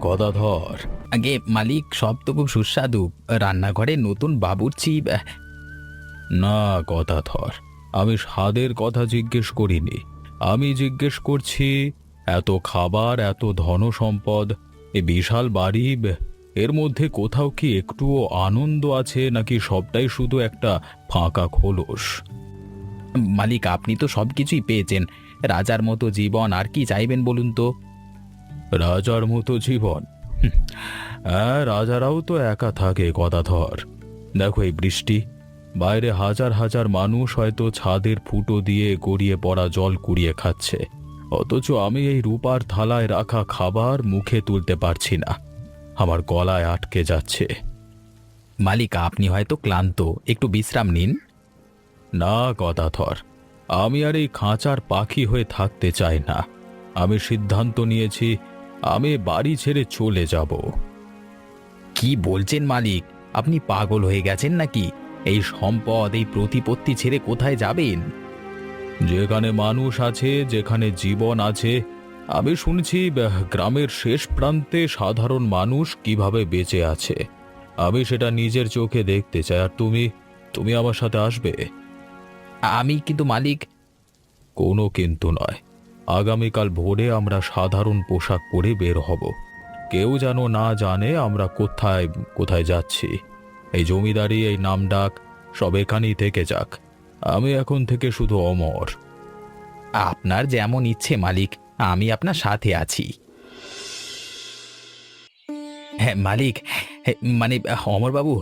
গদাধর। আগে মালিক, সব তো খুব সুস্বাদু। রান্নাঘরে নতুন বাবুর্চি। না গদাধর, আমি স্বাদের কথা জিজ্ঞেস করিনি। আমি জিজ্ঞেস করছি, এত খাবার, এত ধনসম্পদ, এ বিশাল বাড়ি, এর মধ্যে কোথাও কি একটুও আনন্দ আছে, নাকি সবটাই শুধু একটা ফাঁকা খোলস? মালিক, আপনি তো সব কিছুই পেয়েছেন। রাজার মতো জীবন আর কি চাইবেন বলুন তো? রাজার মতো জীবন? হ্যাঁ, রাজারাও তো একা থাকে গদাধর। দেখো এই বৃষ্টি, বাইরে হাজার হাজার মানুষ হয়তো ছাদের ফুটো দিয়ে গড়িয়ে পড়া জল কুড়িয়ে খাচ্ছে, অথচ আমি এই রূপার থালায় রাখা খাবার মুখে তুলতে পারছি না, আমার গলায় আটকে যাচ্ছে। মালিক, আপনি হয়তো ক্লান্ত, একটু বিশ্রাম নিন। না গদাধর, আমি আর এই খাঁচার পাখি হয়ে থাকতে চাই না। আমি সিদ্ধান্ত নিয়েছি, আমি বাড়ি ছেড়ে চলে যাব। কি বলছেন মালিক? আপনি পাগল হয়ে গেছেন নাকি? এই সম্পদ, এই প্রতিপত্তি ছেড়ে কোথায় যাবেন? যেখানে মানুষ আছে, যেখানে জীবন আছে। আমি শুনছি গ্রামের শেষ প্রান্তে সাধারণ মানুষ কিভাবে বেঁচে আছে। আমি সেটা নিজের চোখে দেখতে চাই। আর তুমি, তুমি আমার সাথে আসবে? আমি কিন্তু মালিক। কোনো কিন্তু নয়। আগামীকাল ভোরে আমরা সাধারণ পোশাক পরে বের হব। কেউ যেন না জানে আমরা কোথায় কোথায় যাচ্ছি। এই জমিদারি, এই নামডাক সব এখানেই থেকে যাক। আমি এখন থেকে শুধু অমর। আপনার যেমন ইচ্ছে মালিক, আমি আপনার সাথে আছি। হ্যাঁ মালিক, মানে অমরবাবু,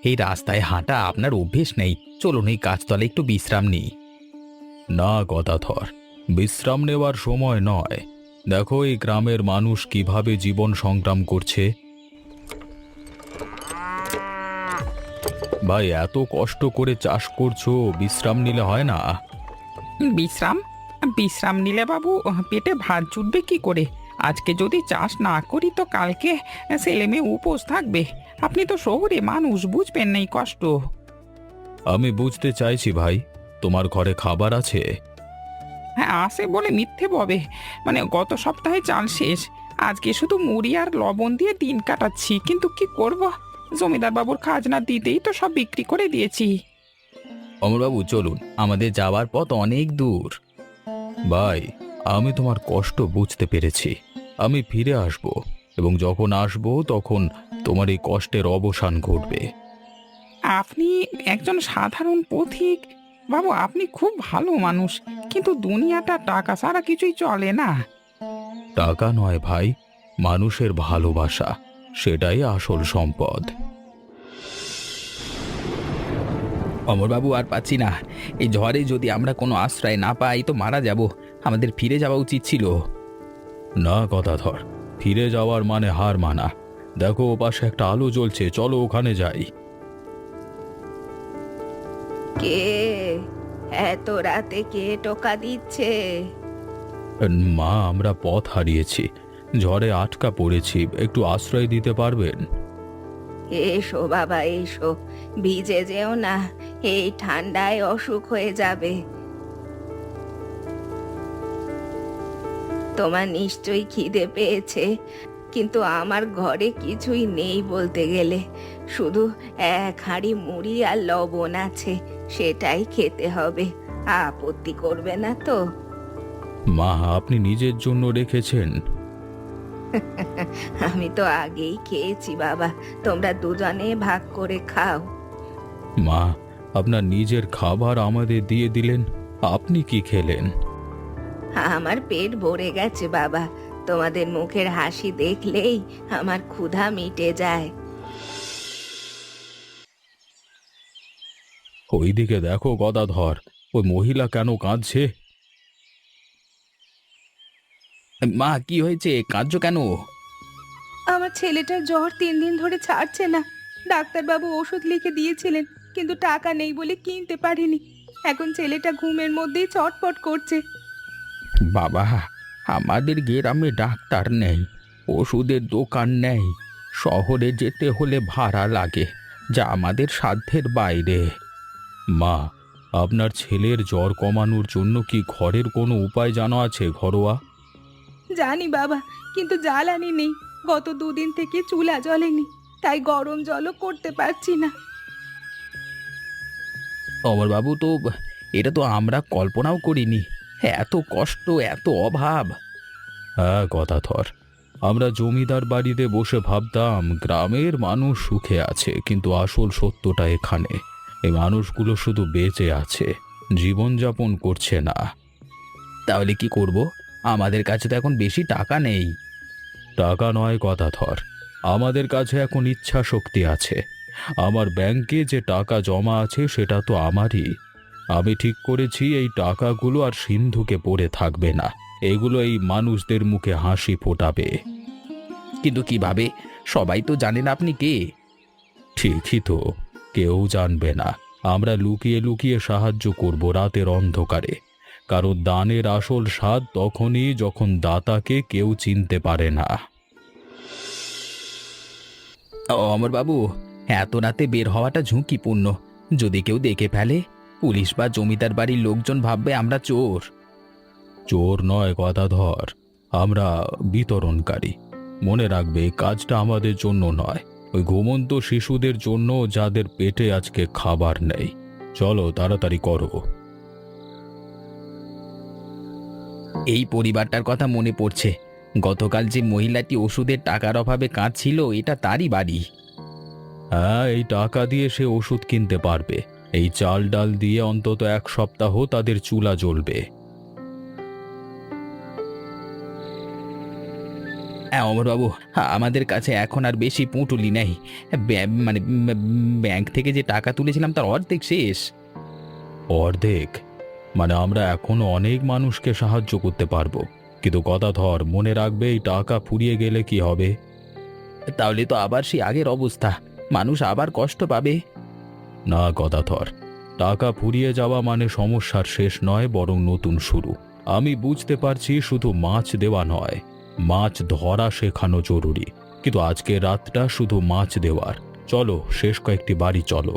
এই রাস্তায় হাঁটা আপনার অভ্যেস নেই। চলুন এই গাছতলে একটু বিশ্রাম নিই। না গদাধর, বিশ্রাম নেওয়ার সময় নয়। দেখো এই গ্রামের মানুষ কিভাবে জীবন সংগ্রাম করছে। ভাই, এত কষ্ট করে চাষ করছো, বিশ্রাম নিলে হয় না? বিশ্রাম? বিশ্রাম নিলে বাবু পেটে ভাত জুটবে কি করে? আজকে যদি চাষ না করি তো কালকে ছেলে মেয়ে উপোস থাকবে। আপনি তো শহরে মানুষ, বুঝবেন না এই কষ্ট। আমি বুঝতে চাইছি ভাই, তোমার ঘরে খাবার আছে? হ্যাঁ আসে বলে মিথ্যে ববে। মানে গত সপ্তাহে চাল শেষ। আজকে শুধু মুড়ি আর লবণ দিয়ে দিন কাটাচ্ছি, কিন্তু কি করব, জমিদার বাবুর খাজনা দিতেই তো সব বিক্রি করে দিয়েছি। অমরবাবু চলুন, আমাদের যাওয়ার পথ অনেক দূর। ভাই, আমি তোমার কষ্ট বুঝতে পেরেছি। আমি ফিরে আসব, এবং যখন আসব তখন তোমার এই কষ্টের অবসান ঘটবে। আপনি একজন সাধারণ পথিক বাবু, আপনি খুব ভালো মানুষ, কিন্তু দুনিয়াটা টাকা ছাড়া কিছুই চলে না। টাকা নয় ভাই, মানুষের ভালোবাসা, সেটাই আসল সম্পদ। অমরবাবু, আর পাচ্ছি না। এই ঝড়ে যদি আমরা কোনো আশ্রয় না পাই তো মারা যাব। আমাদের ফিরে যাওয়া উচিত ছিল। না গদাধর, ফিরে যাওয়ার মানে হার মানা। দেখো ওপাশে একটা আলো জ্বলছে, চলো ওখানে যাই। কে? এত রাতে কে টোকা দিচ্ছে? মা, আমরা পথ হারিয়েছি, ঝড়ে আটকা পড়েছি, একটু আশ্রয় দিতে পারবেন? এসো বাবা এসো, ভিজে যেও না, এই ঠান্ডায় অসুখ হয়ে যাবে। তোমার নিশ্চয়ই খিদে পেয়েছে, কিন্তু আমার ঘরে কিছুই নেই বলতে গেলে। শুধু এক হাঁড়ি মুড়ি আর লবণ আছে, সেটাই খেতে হবে। আপত্তি করবে না তো? মা, আপনি নিজের জন্য রেখেছেন? আমি তো আগেই খেয়েছি বাবা, তোমরা দুজনে ভাগ করে খাও। মা, আপনার নিজের খাবার আমাদের দিয়ে দিলেন, আপনি কি খেলেন? আমার পেট ভরে গেছে বাবা, তোমাদের মুখের হাসি দেখলেই আমার ক্ষুধা মিটে যায়। ওইদিকে দেখো গদাধর, ওই মহিলা কেন কাঁদছে? মা, কি হয়েছে? কাঁদছো কেন? আমার ছেলেটার জ্বর 3 দিন ধরে ছাড়ছে না। ডাক্তারবাবু ওষুধ লিখে দিয়েছিলেন, কিন্তু টাকা নেই বলে কিনতে পারিনি। এখন ছেলেটা ঘুমের মধ্যেই চটপট করছে। বাবা, আমাদের গ্রামে ডাক্তার নেই, ওষুধের দোকান নেই। শহরে যেতে হলে ভাড়া লাগে, যা আমাদের সাধ্যের বাইরে। মা, আপনার ছেলের জ্বর কমানোর জন্য কি ঘরের কোনো উপায় জানা আছে, ঘরোয়া? জানি বাবা, কিন্তু জ্বালানি নেই। গত দুদিন থেকে চুলা জ্বলেনি, তাই গরম জলও করতে পারছি না। অমরবাবু, তো এটা তো আমরা কল্পনাও করিনি, এত কষ্ট, এত অভাব। হ্যাঁ কথাধর, আমরা জমিদার বাড়িতে বসে ভাবতাম গ্রামের মানুষ সুখে আছে, কিন্তু আসল সত্যটা এখানে। এই মানুষগুলো শুধু বেঁচে আছে, জীবনযাপন করছে না। তাহলে কি করব? আমাদের কাছে তো এখন বেশি টাকা নেই। টাকা নয় কথাধর, আমাদের কাছে এখন ইচ্ছা শক্তি আছে। আমার ব্যাংকে যে টাকা জমা আছে সেটা তো আমারই। আমি ঠিক করেছি এই টাকাগুলো আর সিন্ধুকে পড়ে থাকবে না, এগুলো এই মানুষদের মুখে হাসি ফোটাবে। কিন্তু কিভাবে? সবাই তো জানেন আপনি কে। ঠিকই তো, কেউ জানবে না। আমরা লুকিয়ে লুকিয়ে সাহায্য করব রাতের অন্ধকারে, কারণ দানের আসল স্বাদ তখনই যখন দাতাকে কেউ চিনতে পারে না। অমরবাবু, এত রাতে বের হওয়াটা ঝুঁকিপূর্ণ। যদি কেউ দেখে ফেলে, পুলিশ বা জমিদার বাড়ির লোকজন ভাববে আমরা চোর। চোর নয় কথাধর, আমরা বিতরণকারী। মনে রাখবে, এই কাজটা আমাদের জন্য নয়, ওই ঘুমন্ত শিশুদের জন্য যাদের পেটে আজকে খাবার নেই। চলো তাড়াতাড়ি করো। এই পরিবারটার কথা মনে পড়ছে। গতকাল যে মহিলাটি ওষুধের টাকার অভাবে কাঁদছিল, এটা তারই বাড়ি। হ্যাঁ, এই টাকা দিয়ে সে ওষুধ কিনতে পারবে। এই চাল ডাল দিয়ে অন্তত 1 সপ্তাহ তাদের চুলা জ্বলবে। হ্যাঁ অমরবাবু, আমাদের কাছে এখন আর বেশি পুঁটুলি নেই। ব্যাংক থেকে যে টাকা তুলেছিলাম তার অর্ধেক শেষ। অর্ধেক? মানে আমরা এখনো অনেক মানুষকে সাহায্য করতে পারবো, কিন্তু কথাধর মনে রাখবে, এই টাকা ফুরিয়ে গেলে কি হবে? তাহলে তো আবার সেই আগের অবস্থা, মানুষ আবার কষ্ট পাবে। না কথাধর, টাকা ফুরিয়ে যাওয়া মানে সমস্যার শেষ নয়, বরং নতুন শুরু। আমি বুঝতে পারছি, শুধু মাছ দেওয়া নয়, মাছ ধরা শেখানো জরুরি। কিন্তু আজকের রাতটা শুধু মাছ দেওয়ার। চলো, শেষ কয়েকটি বাড়ি চলো।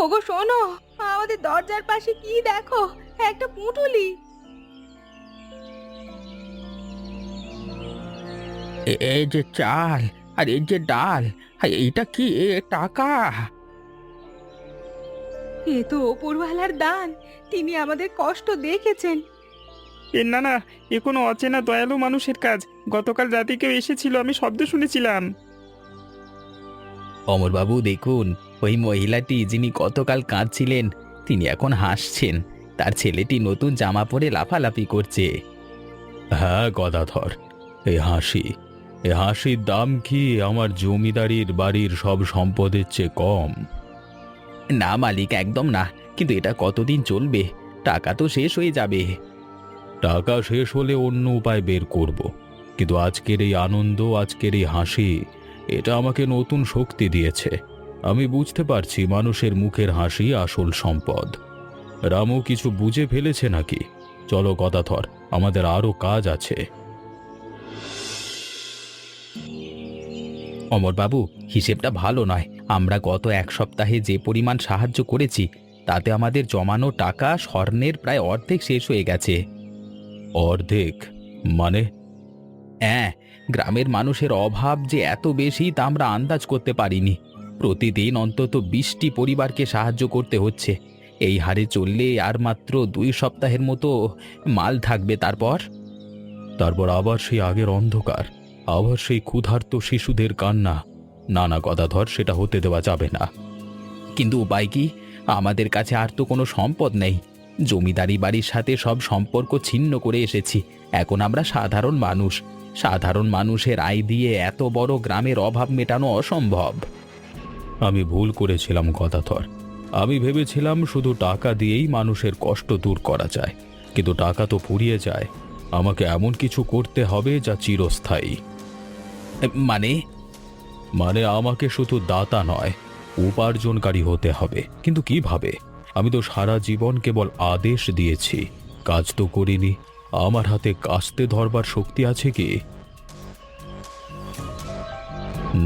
ওগো শোনো, আমাদের দরজার পাশে কি দেখো, একটা পুঁটুলি। এই যে চাল আর এই যে ডাল, আর এইটা কি টাকা? এ তো ওপরওয়ালার দান, তিনি আমাদের কষ্ট দেখেছেন। না না, এ কোনো অচেনা দয়ালু মানুষের কাজ। গতকাল রাতে কেউ এসেছিল, আমি শব্দ শুনেছিলাম। অমরবাবু দেখুন, ওই মহিলাটি যিনি গতকাল কাঁদছিলেন, তিনি এখন হাসছেন। তার ছেলেটি নতুন জামা পরে লাফালাফি করছে। হ্যাঁ গদাধর, এই হাসির দাম কি আমার জমিদারির বাড়ির সব সম্পদের চেয়ে কম? না মালিক, একদম না। কিন্তু এটা কতদিন চলবে? টাকা তো শেষ হয়ে যাবে। টাকা শেষ হলে অন্য উপায় বের করব, কিন্তু আজকের এই আনন্দ, আজকের এই হাসি, এটা আমাকে নতুন শক্তি দিয়েছে। আমি বুঝতে পারছি মানুষের মুখের হাসি আসল সম্পদ। রামু কিছু বুঝে ফেলেছে নাকি? চলো গদাধর, আমাদের আরো কাজ আছে। অমরবাবু, হিসেবটা ভালো নয়। আমরা গত 1 সপ্তাহে যে পরিমাণ সাহায্য করেছি, তাতে আমাদের জমানো টাকা স্বর্ণের প্রায় অর্ধেক শেষ হয়ে গেছে। অর্ধেক মানে? হ্যাঁ, গ্রামের মানুষের অভাব যে এত বেশি তা আমরা আন্দাজ করতে পারিনি। প্রতিদিন অন্তত 20টি পরিবারকে সাহায্য করতে হচ্ছে। এই হারে চললে আর মাত্র 2 সপ্তাহের মতো মাল থাকবে। তারপর আবার সেই আগের অন্ধকার, আবার সেই ক্ষুধার্ত শিশুদের কান্না। না না গদাধর, সেটা হতে দেওয়া যাবে না। কিন্তু উপায় কি? আমাদের কাছে আর তো কোনো সম্পদ নেই। জমিদারি বাড়ির সাথে সব সম্পর্ক ছিন্ন করে এসেছি। এখন আমরা সাধারণ মানুষ। সাধারণ মানুষের আয় দিয়ে এত বড় গ্রামের অভাব মেটানো অসম্ভব। আমি ভুল করেছিলাম গদাধর। আমি ভেবেছিলাম শুধু টাকা দিয়েই মানুষের কষ্ট দূর করা যায়, কিন্তু টাকা তো ফুরিয়ে যায়। আমাকে এমন কিছু করতে হবে যা চিরস্থায়ী। মানে আমাকে শুধু দাতা নয়, উপার্জনকারী হতে হবে। কিন্তু কিভাবে? আমি তো সারা জীবন কেবল আদেশ দিয়েছি, কাজ তো করিনি। আমার হাতে কাস্তে ধরবার শক্তি আছে কি?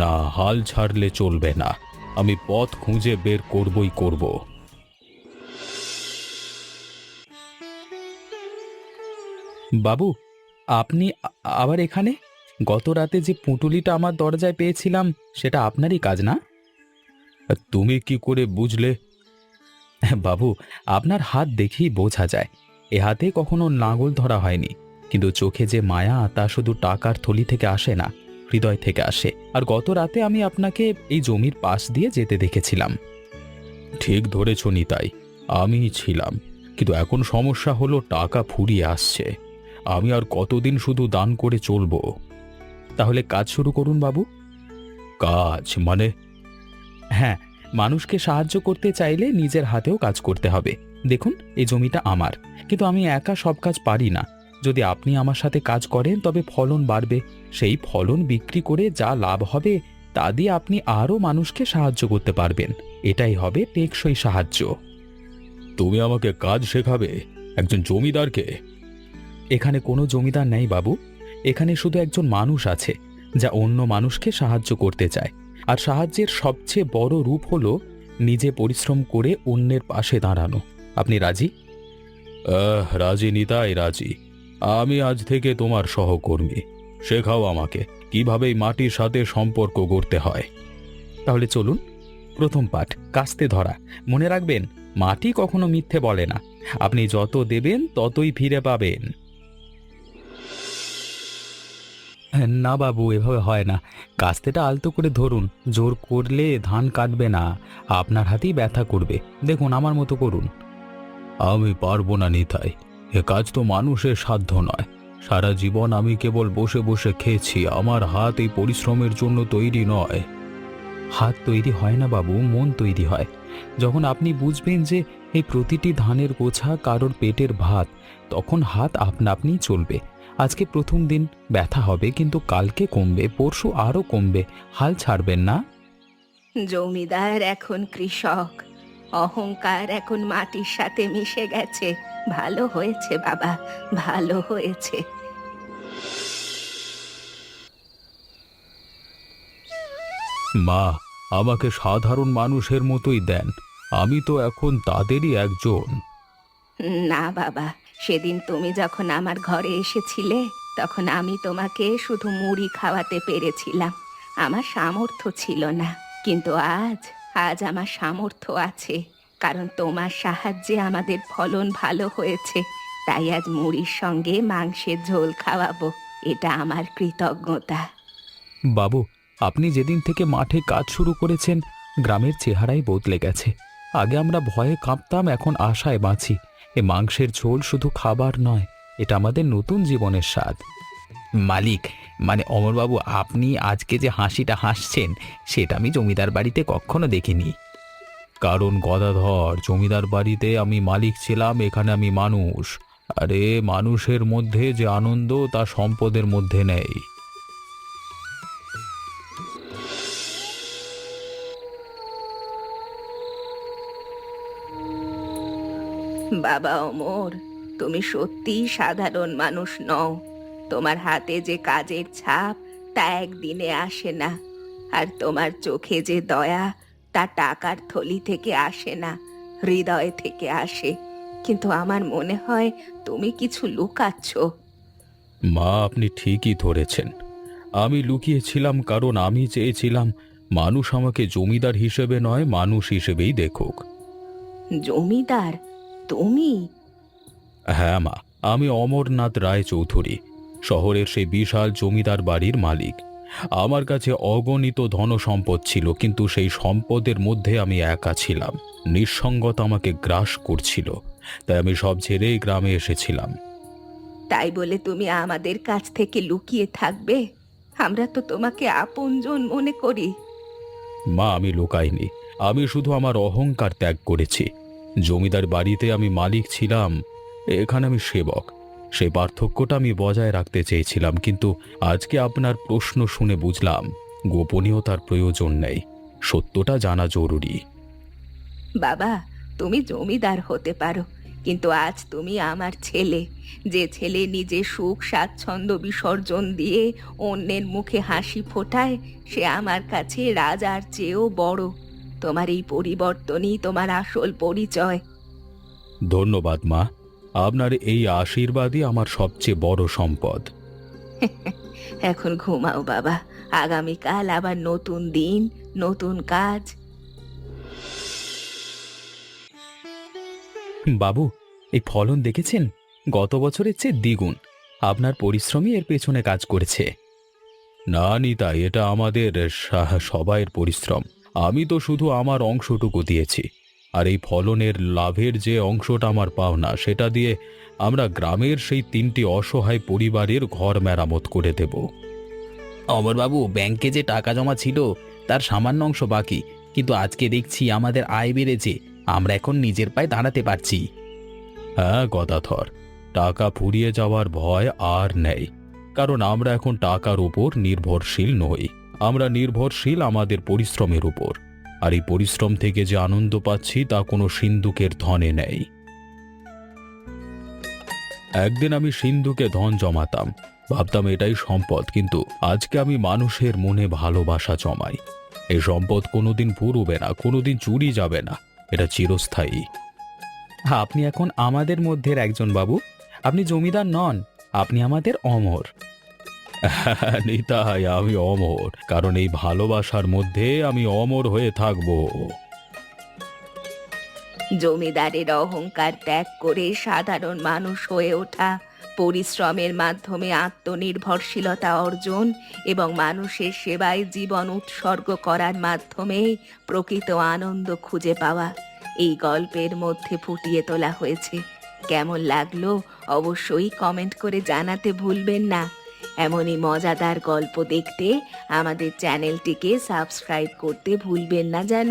না, হাল ছাড়লে চলবে না। আমি পথ খুঁজে বের করবই করব। বাবু, আপনি আবার এখানে? গত রাতে যে পুঁটুলিটা আমার দরজায় পেয়েছিলাম সেটা আপনারই কাজ না? তুমি কি করে বুঝলে? বাবু, আপনার হাত দেখেই বোঝা যায়। এ হাতে কখনো লাঙল ধরা হয়নি, কিন্তু চোখে যে মায়া তা শুধু টাকার থলি থেকে আসে না, হৃদয় থেকে আসে। আর গত রাতে আমি আপনাকে এই জমির পাশ দিয়ে যেতে দেখেছিলাম। ঠিক ধরেছ নিতাই, আমিই ছিলাম। কিন্তু এখন সমস্যা হলো টাকা ফুরিয়ে আসছে। আমি আর কতদিন শুধু দান করে চলবো? তাহলে কাজ শুরু করুন বাবু। কাজ মানে? হ্যাঁ, মানুষকে সাহায্য করতে চাইলে নিজের হাতেও কাজ করতে হবে। দেখুন, এই জমিটা আমার, কিন্তু আমি একা সব কাজ পারি না। যদি আপনি আমার সাথে কাজ করেন তবে ফলন বাড়বে। সেই ফলন বিক্রি করে যা লাভ হবে তা দিয়ে আপনি আরও মানুষকে সাহায্য করতে পারবেন। এটাই হবে টেকসই সাহায্য। তুমি আমাকে কাজ শেখাবে? একজন জমিদারকে? এখানে কোনো জমিদার নেই বাবু, এখানে শুধু একজন মানুষ আছে যা অন্য মানুষকে সাহায্য করতে চায়। আর সাহায্যের সবচেয়ে বড় রূপ হলো নিজে পরিশ্রম করে অন্যের পাশে দাঁড়ানো। আপনি রাজি? রাজি নিতাই, রাজি। আমি আজ থেকে তোমার সহকর্মী। শেখাও আমাকে কিভাবে এই মাটির সাথে সম্পর্ক গড়তে হয়। তাহলে চলুন। প্রথম পাঠ, কাস্তে ধরা। মনে রাখবেন, মাটি কখনো মিথ্যে বলে না। আপনি যত দেবেন ততই ফিরে পাবেন। না বাবু, এভাবে হয় না। কাস্তেটা আলতো করে ধরুন। জোর করলে ধান কাটবে না, আপনার হাতেই ব্যথা করবে। দেখুন, আমার মতো করুন। আমি পারবো না নিতাই, এ কাজ তো মানুষের সাধ্য নয়। সারা জীবন আমি কেবল বসে বসে খেয়েছি। আমার হাত এই পরিশ্রমের জন্য তৈরি নয়। হাত তৈরি হয় না বাবু, মন তৈরি হয়। যখন আপনি বুঝবেন যে এই প্রতিটি ধানের গোছা কারোর পেটের ভাত, তখন হাত আপনা আপনিই চলবে। আজকে প্রথম দিন ব্যথা হবে, কিন্তু কালকে কমবে, পরশু আরও কমবে। হাল ছাড়বেন না। জমিদার এখন কৃষক, অহংকার এখন মাটির সাথে মিশে গেছে। ভালো হয়েছে বাবা, ভালো হয়েছে। মা, আমাকে সাধারণ মানুষের মতোই দেন। আমি তো এখন তাদেরই একজন। না বাবা, সেদিন তুমি যখন আমার ঘরে এসেছিলে তখন আমি তোমাকে শুধু মুড়ি খাওয়াতে পেরেছিলাম। আমার সামর্থ্য ছিল না, কিন্তু আজ আজ আমার সামর্থ্য আছে। কারণ তোমার সাহায্যে আমাদের ফলন ভালো হয়েছে। তাই আজ মুড়ির সঙ্গে মাংসের ঝোল খাওয়াবো। এটা আমার কৃতজ্ঞতা। বাবু, আপনি যেদিন থেকে মাঠে কাজ শুরু করেছেন, গ্রামের চেহারাই বদলে গেছে। আগে আমরা ভয়ে কাঁপতাম, এখন আশায় বাঁচি। এ মাংসের ঝোল শুধু খাবার নয়, এটা আমাদের নতুন জীবনের স্বাদ। মালিক, মানে অমরবাবু, আপনি আজকে যে হাসিটা হাসছেন সেটা আমি জমিদার বাড়িতে কখনো দেখিনি। কারণ গদাধর, জমিদার বাড়িতে আমি মালিক ছিলাম, এখানে আমি মানুষ। আরে মানুষের মধ্যে যে আনন্দ তা সম্পদের মধ্যে নেই। বাবা অমর, তুমি সত্যিই সাধারণ মানুষ নও। তোমার হাতে যে কাজের ছাপ তা একদিনে আসে না। আর তোমার চোখে যে দয়া তা টাকার থলি থেকে আসে না, হৃদয় থেকে আসে। কিন্তু আমার মনে হয় তুমি কিছু লুকাচ্ছ। মা, আপনি ঠিকই ধরেছেন। আমি লুকিয়েছিলাম কারণ আমি চেয়েছিলাম মানুষ আমাকে জমিদার হিসেবে নয়, মানুষ হিসেবেই দেখুক। জমিদার? তুমি? হ্যাঁ মা, আমি অমরনাথ রায় চৌধুরী, শহরের সেই বিশাল জমিদার বাড়ির মালিক। আমার কাছে অগণিত ধনসম্পদ ছিল, কিন্তু সেই সম্পদের মধ্যে আমি একা ছিলাম। নিঃসঙ্গতা আমাকে গ্রাস করছিল, তাই আমি সব ছেড়েই গ্রামে এসেছিলাম। তাই বলে তুমি আমাদের কাছ থেকে লুকিয়ে থাকবে? আমরা তো তোমাকে আপনজন মনে করি। মা, আমি লুকাইনি। আমি শুধু আমার অহংকার ত্যাগ করেছি। জমিদার বাড়িতে আমি মালিক ছিলাম, এখানে আমি সেবক। সেই পার্থক্যটা আমি বজায় রাখতে চেয়েছিলাম, কিন্তু আজকে আপনার প্রশ্ন শুনে বুঝলাম গোপনীয়তার প্রয়োজন নেই, সত্যটা জানা জরুরি। বাবা, তুমি জমিদার হতে পারো, কিন্তু আজ তুমি আমার ছেলে। যে ছেলে নিজে সুখ স্বাচ্ছন্দ্য বিসর্জন দিয়ে অন্যের মুখে হাসি ফোটায়, সে আমার কাছে রাজার চেয়েও বড়। তোমার এই পরিবর্তনই তোমার আসল পরিচয়। ধন্যবাদ মা। আপনার এই আশীর্বাদই আমার সবচেয়ে বড় সম্পদ। এখন ঘুমাও বাবা, আগামীকাল আবার নতুন দিন, নতুন কাজ। বাবু, এই ফলন দেখেছেন? গত বছরের চেয়ে দ্বিগুণ। আপনার পরিশ্রমই এর পেছনে কাজ করেছে। না নিতাই, এটা আমাদের সবাইয়ের পরিশ্রম। আমি তো শুধু আমার অংশটুকু দিয়েছি, আর এই ফলনের লাভের যে অংশটা আমার পাওনা সেটা দিয়ে আমরা গ্রামের সেই 3টি অসহায় পরিবারের ঘর মেরামত করে দেব। অমরবাবু, ব্যাংকে যে টাকা জমা ছিল তার সামান্য অংশ বাকি, কিন্তু আজকে দেখছি আমাদের আয় বেড়েছে। আমরা এখন নিজের পায়ে দাঁড়াতে পারছি। হ্যাঁ গদাধর, টাকা ফুরিয়ে যাওয়ার ভয় আর নেই, কারণ আমরা এখন টাকার উপর নির্ভরশীল নই। আমরা নির্ভরশীল আমাদের পরিশ্রমের উপর, আর এই পরিশ্রম থেকে যে আনন্দ পাচ্ছি তা কোনো সিন্ধুকের ধনে নেই। একদিন আমি সিন্ধুকে ধন জমাতাম, ভাবতাম এটাই সম্পদ, কিন্তু আজকে আমি মানুষের মনে ভালোবাসা জমাই। এই সম্পদ কোনোদিন ফুরবে না, কোনোদিন চুরি যাবে না, এটা চিরস্থায়ী। আপনি এখন আমাদের মধ্যের একজন বাবু। আপনি জমিদার নন, আপনি আমাদের অমর। নিতাই, আমি অমর, কারণ এই ভালোবাসার মধ্যে আমি অমর হয়ে থাকবো। জমিদারের অহংকার ত্যাগ করে সাধারণ মানুষ হয়ে ওঠা, পরিশ্রমের মাধ্যমে আত্মনির্ভরশীলতা অর্জন এবং মানুষের সেবায় জীবন উৎসর্গ করার মাধ্যমে প্রকৃত আনন্দ খুঁজে পাওয়া, এই গল্পের মধ্যে ফুটিয়ে তোলা হয়েছে। কেমন লাগলো অবশ্যই কমেন্ট করে জানাতে ভুলবেন না। এমনই মজাদার গল্প দেখতে আমাদের চ্যানেলটিকে সাবস্ক্রাইব করতে ভুলবেন না যেন।